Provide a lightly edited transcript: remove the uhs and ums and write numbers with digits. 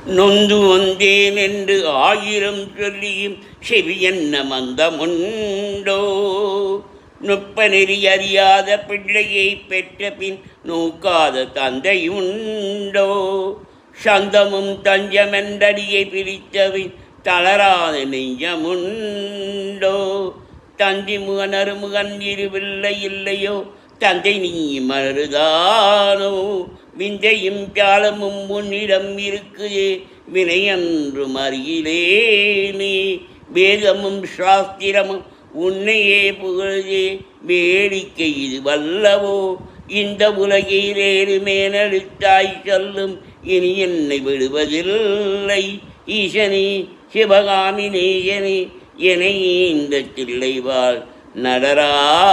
நொந்து வந்தேன் என்று ஆயிரம் சொல்லியும் செவியன்ன மந்தமுண்டோ? நுட்ப நெறி அறியாத பிள்ளையை பெற்ற பின் நோக்காத தந்தையுண்டோ? சந்தமும் தஞ்சமென்றடியை பிரித்தவின் தளராத நெஞ்சமுண்டோ? தந்தி முகனருமுகன் இருவில்லை இல்லையோ? தந்தை நீ மறுதானோ? விந்தையும் ஜாலமும் உன்னிடம் இருக்குதே, வினையன்றும் அறியிலேனே. வேதமும் சாஸ்திரமும் உன்னையே புகழே, வேடிக்கை இது வல்லவோ? இந்த உலகிலேறு மேலெழுத்தாய் சொல்லும் இனி என்னை விடுவதில்லை. ஈசனே சிவகாமி நேயனே, என இந்த தில்லைவாள் நடராஜனே.